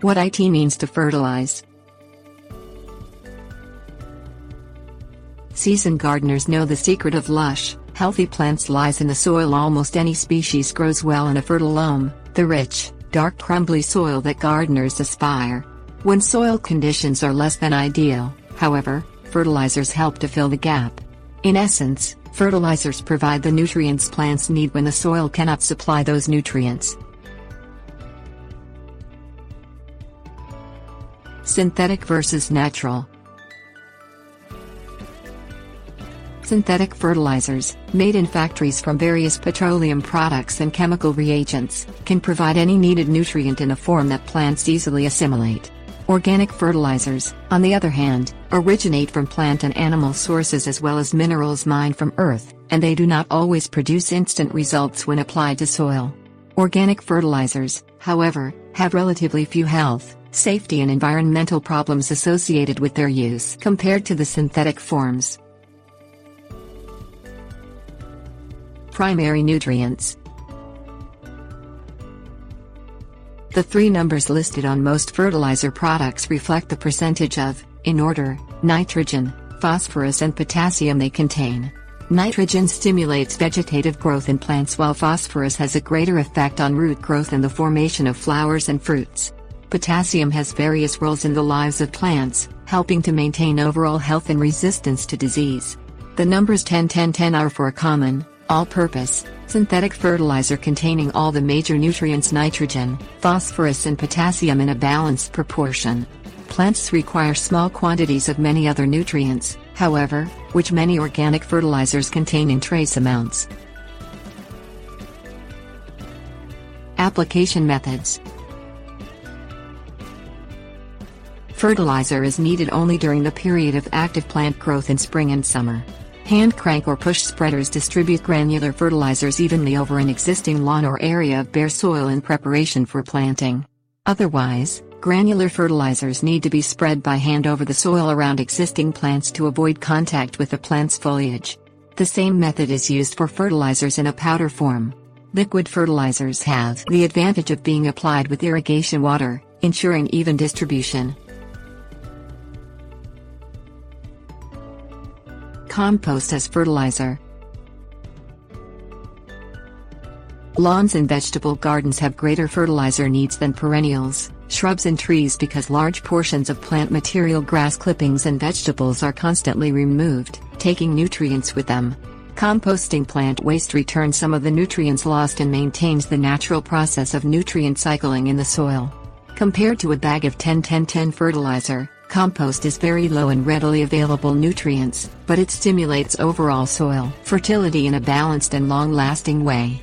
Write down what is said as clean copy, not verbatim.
What it means to fertilize. Seasoned gardeners know the secret of lush, healthy plants lies in the soil. Almost any species grows well in a fertile loam, the rich, dark crumbly soil that gardeners aspire. When soil conditions are less than ideal, however, fertilizers help to fill the gap. In essence, fertilizers provide the nutrients plants need when the soil cannot supply those nutrients. Synthetic versus natural. Synthetic fertilizers, made in factories from various petroleum products and chemical reagents, can provide any needed nutrient in a form that plants easily assimilate. Organic fertilizers, on the other hand, originate from plant and animal sources as well as minerals mined from earth, and they do not always produce instant results when applied to soil. Organic fertilizers, however, have relatively few health, safety and environmental problems associated with their use compared to the synthetic forms. Primary nutrients. The three numbers listed on most fertilizer products reflect the percentage of, in order, nitrogen, phosphorus and potassium they contain. Nitrogen stimulates vegetative growth in plants while phosphorus has a greater effect on root growth and the formation of flowers and fruits. Potassium has various roles in the lives of plants, helping to maintain overall health and resistance to disease. The numbers 10-10-10 are for a common, all-purpose, synthetic fertilizer containing all the major nutrients nitrogen, phosphorus and potassium in a balanced proportion. Plants require small quantities of many other nutrients, however, which many organic fertilizers contain in trace amounts. Application methods. Fertilizer is needed only during the period of active plant growth in spring and summer. Hand crank or push spreaders distribute granular fertilizers evenly over an existing lawn or area of bare soil in preparation for planting. Otherwise, granular fertilizers need to be spread by hand over the soil around existing plants to avoid contact with the plant's foliage. The same method is used for fertilizers in a powder form. Liquid fertilizers have the advantage of being applied with irrigation water, ensuring even distribution. Compost as fertilizer. Lawns and vegetable gardens have greater fertilizer needs than perennials, shrubs and trees because large portions of plant material, grass clippings and vegetables are constantly removed, taking nutrients with them. Composting plant waste returns some of the nutrients lost and maintains the natural process of nutrient cycling in the soil. Compared to a bag of 10-10-10 fertilizer, compost is very low in readily available nutrients, but it stimulates overall soil fertility in a balanced and long-lasting way.